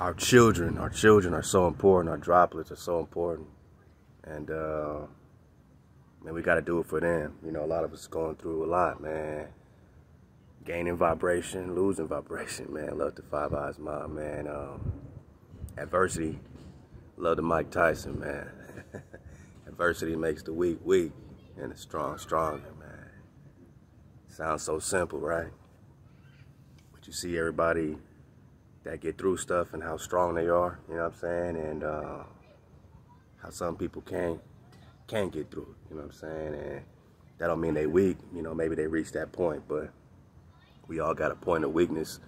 our children are so important. Our droplets are so important. And, man, we got to do it for them. You know, a lot of us going through a lot, man. Gaining vibration, losing vibration, man. Love to Five Eyes Mom, man. Adversity. Love to Mike Tyson, man. Adversity makes the weak weak and the strong stronger, man. Sounds so simple, right? But you see everybody that get through stuff and how strong they are, you know what I'm saying? And how some people can't get through it, you know what I'm saying? And that don't mean they weak, you know, maybe they reach that point, but we all got a point of weakness,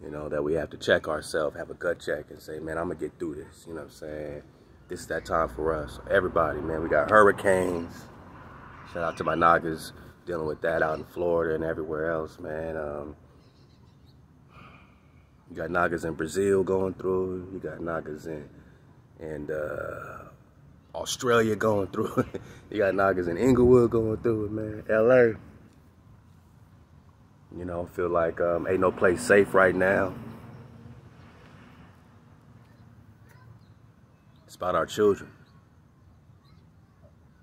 you know, that we have to check ourselves, have a gut check and say, man, I'm gonna get through this, you know what I'm saying? This is that time for us. Everybody, man, we got hurricanes. Shout out to my Nagas dealing with that out in Florida and everywhere else, man. You got Nagas in Brazil going through. You got Nagas in Australia going through it. You got Nagas in Inglewood going through it, man. LA. You know, feel like ain't no place safe right now. It's about our children.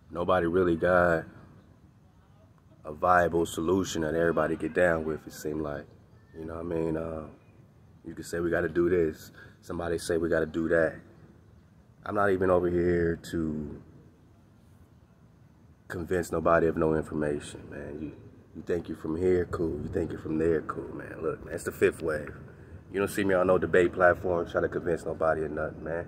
Nobody really got a viable solution that everybody get down with, it seemed like. You know what I mean? You could say we got to do this. Somebody say we got to do that. I'm not even over here to convince nobody of no information, man. You think you're from here, cool. You think you're from there, cool, man. Look, man, it's the fifth wave. You don't see me on no debate platform trying to convince nobody of nothing, man.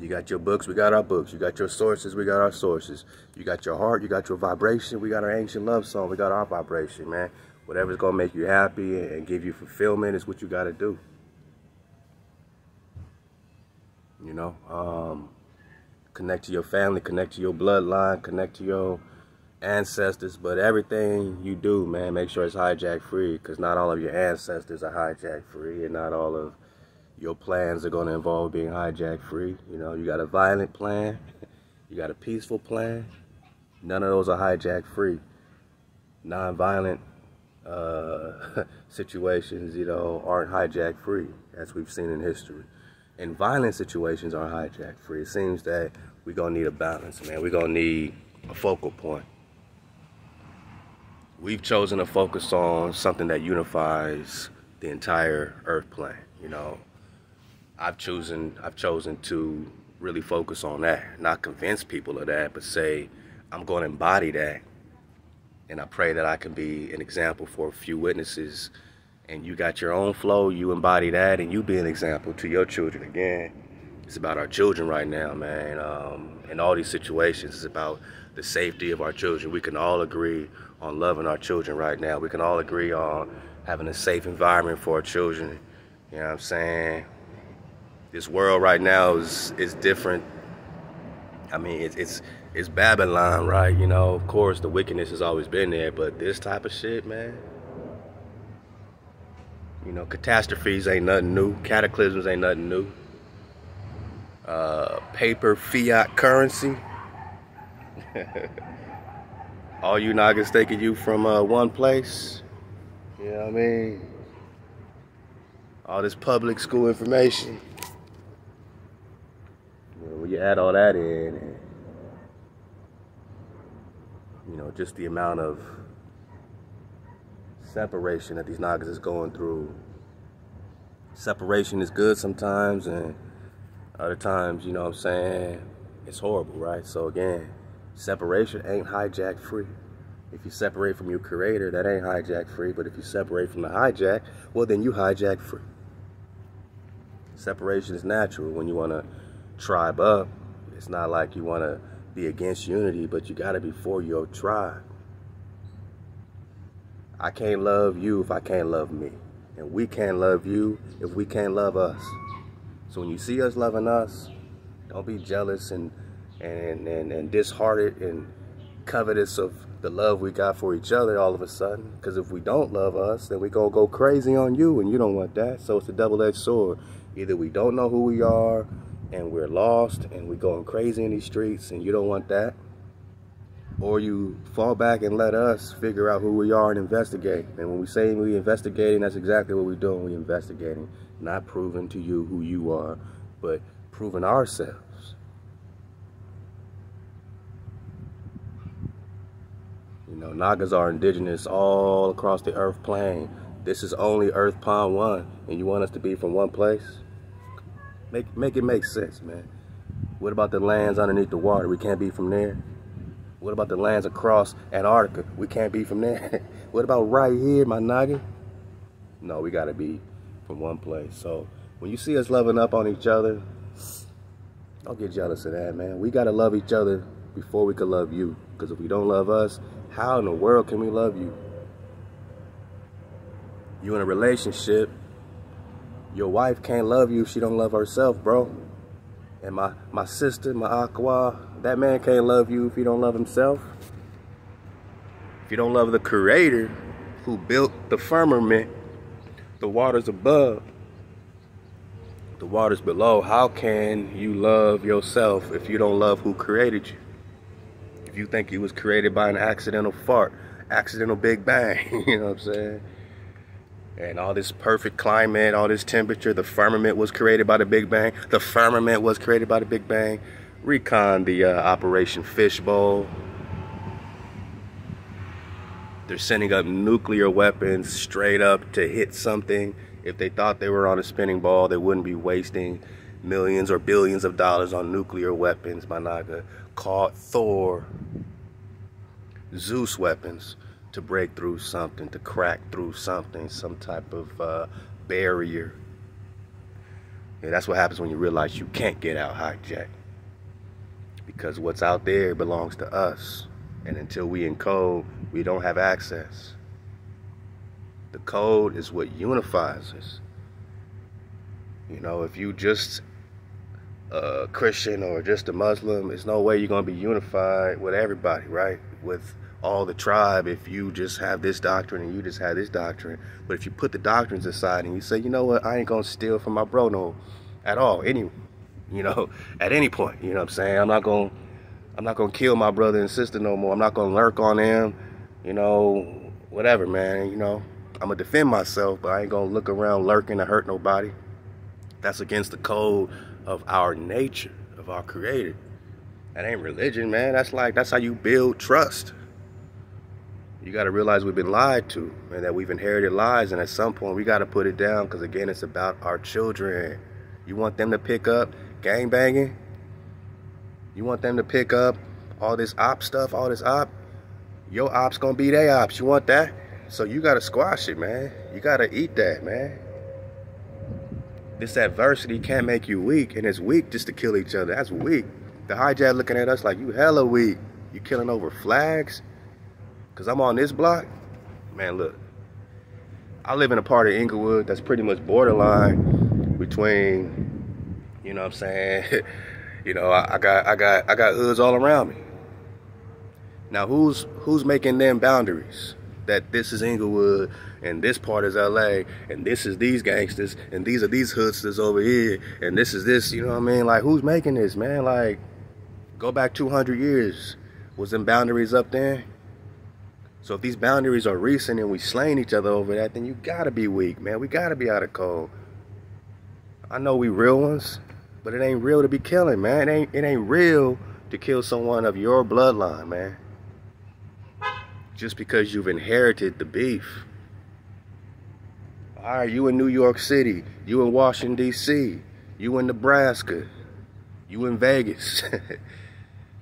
You got your books, we got our books. You got your sources, we got our sources. You got your heart, you got your vibration. We got our ancient love song, we got our vibration, man. Whatever's gonna make you happy and give you fulfillment is what you gotta do. You know, connect to your family, connect to your bloodline, connect to your ancestors, but everything you do, man, make sure it's hijack free, because not all of your ancestors are hijack free, and not all of your plans are going to involve being hijack free. You know, you got a violent plan, you got a peaceful plan. None of those are hijack free. Non-violent situations, you know, aren't hijack free, as we've seen in history. And violent situations are hijack free. It seems that we're going to need a balance, man. We're going to need a focal point. We've chosen to focus on something that unifies the entire earth plane, you know. I've chosen to really focus on that, not convince people of that, but say I'm going to embody that, and I pray that I can be an example for a few witnesses. And you got your own flow, you embody that, and you be an example to your children. Again, it's about our children right now, man. In all these situations, it's about the safety of our children. We can all agree on loving our children right now. We can all agree on having a safe environment for our children. You know what I'm saying? This world right now is different. I mean, it's Babylon, right? You know, of course, the wickedness has always been there, but this type of shit, man. You know, catastrophes ain't nothing new. Cataclysms ain't nothing new. Paper, fiat currency. All you Nagas taking you from one place. You know what I mean? All this public school information. You know, when you add all that in, and, you know, just the amount of separation that these Nagas is going through. Separation is good sometimes, and other times, you know what I'm saying, it's horrible, right? So again, separation ain't hijack free. If you separate from your creator, that ain't hijack free. But if you separate from the hijack, well, then you hijack free. Separation is natural when you want to tribe up. It's not like you want to be against unity, but you got to be for your tribe. I can't love you if I can't love me. And we can't love you if we can't love us. So when you see us loving us, don't be jealous and disheartened and covetous of the love we got for each other all of a sudden. Because if we don't love us, then we gonna go crazy on you, and you don't want that. So it's a double-edged sword. Either we don't know who we are and we're lost and we're going crazy in these streets, and you don't want that, or you fall back and let us figure out who we are and investigate. And when we say we investigating, that's exactly what we're doing. We're investigating. Not proving to you who you are, but proving ourselves. You know, Nagas are indigenous all across the earth plane. This is only Earth Pond 1, and you want us to be from one place? Make it make sense, man. What about the lands underneath the water? We can't be from there. What about the lands across Antarctica? We can't be from there. What about right here, my Naga? No, we gotta be from one place. So when you see us loving up on each other, don't get jealous of that, man. We gotta love each other before we can love you. Because if we don't love us, how in the world can we love you? You in a relationship, your wife can't love you if she don't love herself, bro. And my sister, my HaLal, that man can't love you if he don't love himself. If you don't love the Creator who built the firmament, the waters above, the waters below, how can you love yourself if you don't love who created you? If you think you was created by an accidental fart, accidental Big Bang, you know what I'm saying? And all this perfect climate, all this temperature, the firmament was created by the Big Bang. The firmament was created by the Big Bang. Recon the Operation Fishbowl. They're sending up nuclear weapons straight up to hit something. If they thought they were on a spinning ball, they wouldn't be wasting millions or billions of dollars on nuclear weapons, my Naga. Called Thor. Zeus weapons. To break through something, to crack through something, some type of barrier. Yeah, that's what happens when you realize you can't get out hijacked. Because what's out there belongs to us. And until we encode, we don't have access. The code is what unifies us. You know, if you just a Christian or just a Muslim, there's no way you're going to be unified with everybody, right? With all the tribe, if you just have this doctrine and you just have this doctrine. But if you put the doctrines aside and you say, you know what, I ain't gonna steal from my bro no at all, at any point, you know what I'm saying? I'm not gonna kill my brother and sister no more. I'm not gonna lurk on them, you know, whatever, man. You know, I'm gonna defend myself, but I ain't gonna look around lurking to hurt nobody. That's against the code of our nature, of our Creator. That ain't religion, man. That's how you build trust. You got to realize we've been lied to and that we've inherited lies, and at some point we got to put it down, because again, it's about our children. You want them to pick up gang banging? You want them to pick up all this op stuff, all this op? Your op's gonna be their ops. You want that? So you got to squash it, man. You got to eat that, man. This adversity can't make you weak, and it's weak just to kill each other. That's weak. The hijack looking at us like, you hella weak. You killing over flags? Because I'm on this block? Man, look. I live in a part of Inglewood that's pretty much borderline between, you know what I'm saying? You know, I got hoods all around me. Now, who's making them boundaries? That this is Inglewood, and this part is LA, and this is these gangsters, and these are these hoodsters over here, and this is this, you know what I mean? Like, who's making this, man? Like, go back 200 years. Was them boundaries up there? So if these boundaries are recent and we slaying each other over that, then you gotta be weak, man. We gotta be out of code. I know we real ones, but it ain't real to be killing, man. It ain't real to kill someone of your bloodline, man. Just because you've inherited the beef. All right, you in New York City, you in Washington, D.C., you in Nebraska, you in Vegas.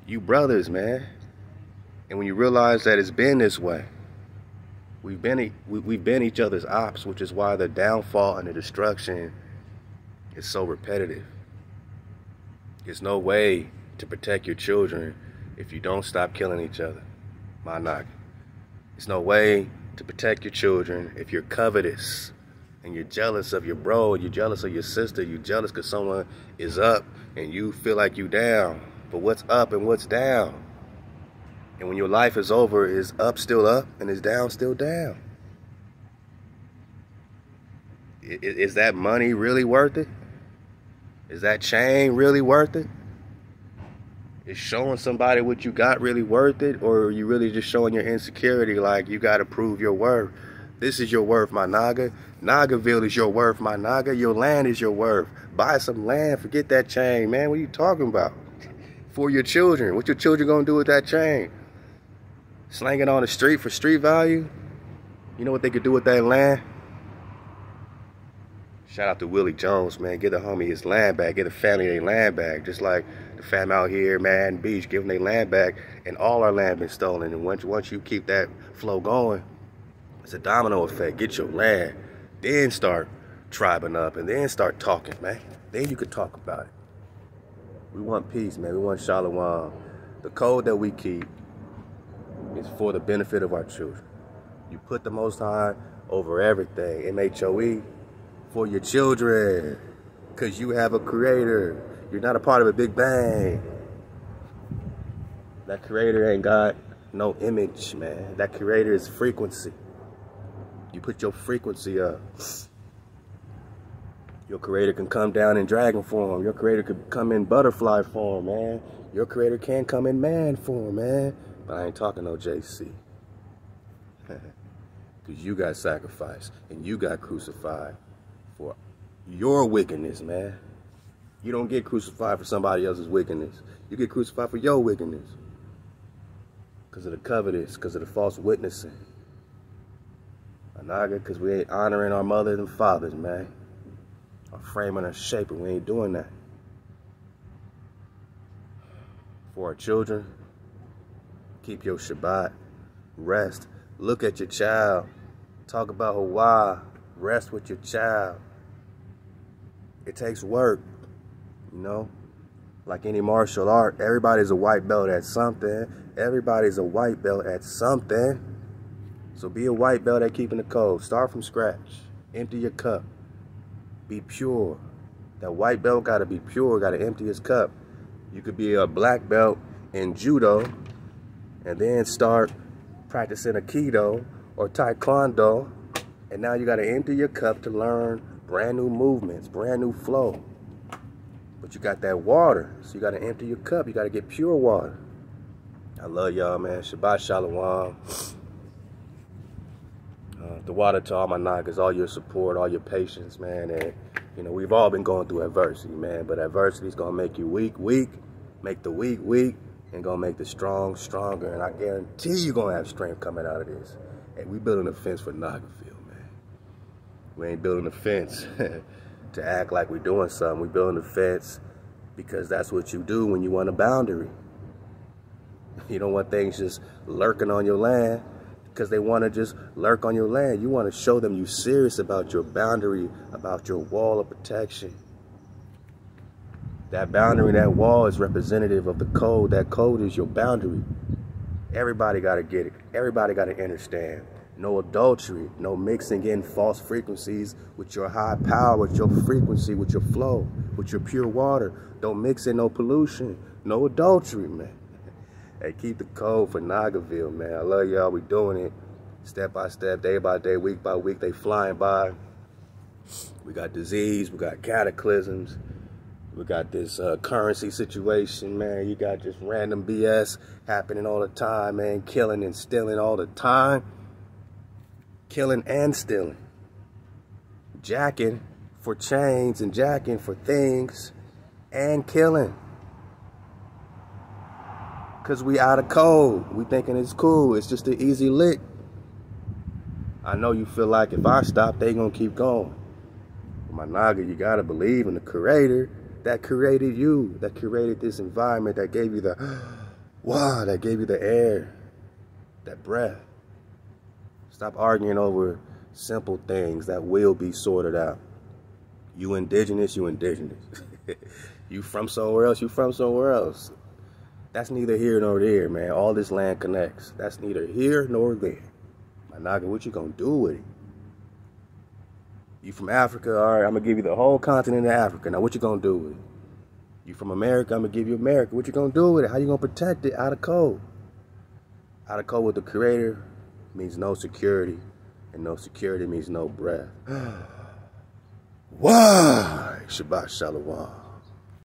You brothers, man. And when you realize that it's been this way, we've been each other's ops, which is why the downfall and the destruction is so repetitive. There's no way to protect your children if you don't stop killing each other. My knock. There's no way to protect your children if you're covetous and you're jealous of your bro, you're jealous of your sister, you're jealous because someone is up and you feel like you down. But what's up and what's down? And when your life is over, is up still up and is down still down? Is that money really worth it? Is that chain really worth it? Is showing somebody what you got really worth it? Or are you really just showing your insecurity, like you got to prove your worth This is your worth, my Naga. Nagaville is your worth, my Naga. Your land is your worth. Buy some land. Forget that chain, man. What are you talking about? For your children. What your children gonna do with that chain? Slang it on the street for street value? You know what they could do with that land? Shout out to Willie Jones, man. Get the homie his land back. Get the family their land back. Just like the fam out here, man, Beach, giving their land back. And all our land been stolen. And once you keep that flow going, it's a domino effect. Get your land. Then start tribing up. And then start talking, man. Then you could talk about it. We want peace, man. We want Shalawam. The code that we keep is for the benefit of our children. You put the Most High over everything. MHOE. For your children. Because you have a creator. You're not a part of a big bang. That creator ain't got no image, man. That creator is frequency. You put your frequency up. Your creator can come down in dragon form. Your creator could come in butterfly form, man. Your creator can come in man form, man. But I ain't talking no JC. Because you got sacrificed and you got crucified for your wickedness, man. You don't get crucified for somebody else's wickedness. You get crucified for your wickedness. Because of the covetous, because of the false witnessing. Anaga, because we ain't honoring our mothers and fathers, man. Our frame and our shape, and we ain't doing that. For our children, keep your Shabbat. Rest. Look at your child. Talk about HaWah. Rest with your child. It takes work, you know? Like any martial art, everybody's a white belt at something. Everybody's a white belt at something. So be a white belt at keeping the code. Start from scratch. Empty your cup. Be pure. That white belt got to be pure, got to empty his cup. You could be a black belt in judo and then start practicing Aikido or Taekwondo. And now you got to empty your cup to learn brand new movements, brand new flow. But you got that water, so you got to empty your cup. You got to get pure water. I love y'all, man. Shabbat Shalawam. The water to all my Nagas, all your support, all your patience, man. And, you know, we've all been going through adversity, man. But adversity is going to make you weak, make the weak, and going to make the strong, stronger. And I guarantee you're going to have strength coming out of this. Hey, we building a fence for Nagaville, man. We ain't building a fence to act like we're doing something. We building a fence because that's what you do when you want a boundary. You don't want things just lurking on your land because they want to just lurk on your land. You want to show them you're serious about your boundary, about your wall of protection. That boundary, that wall is representative of the code. That code is your boundary. Everybody got to get it. Everybody got to understand. No adultery, no mixing in false frequencies with your high power, with your frequency, with your flow, with your pure water. Don't mix in no pollution, no adultery, man. Hey, keep the code for Nagaville, man. I love y'all. We doing it step by step, day by day, week by week. They flying by. We got disease. We got cataclysms. We got this currency situation, man. You got just random BS happening all the time, man. Killing and stealing all the time. Killing and stealing. Jacking for chains and jacking for things and killing. Because we out of code. We thinking it's cool. It's just an easy lick. I know you feel like if I stop, they gonna keep going. My Naga, you gotta believe in the creator that created you, that created this environment, that gave you the wow, that gave you the air, that breath. Stop arguing over simple things that will be sorted out. You indigenous, you indigenous. You from somewhere else, you from somewhere else. That's neither here nor there, man. All this land connects. That's neither here nor there. My Naga, what you gonna do with it? You from Africa, all right, I'm gonna give you the whole continent of Africa. Now what you gonna do with it? You from America, I'm gonna give you America. What you gonna do with it? How you gonna protect it? Out of code. Out of code with the creator means no security. And no security means no breath. Why? Shabbat Shalawam.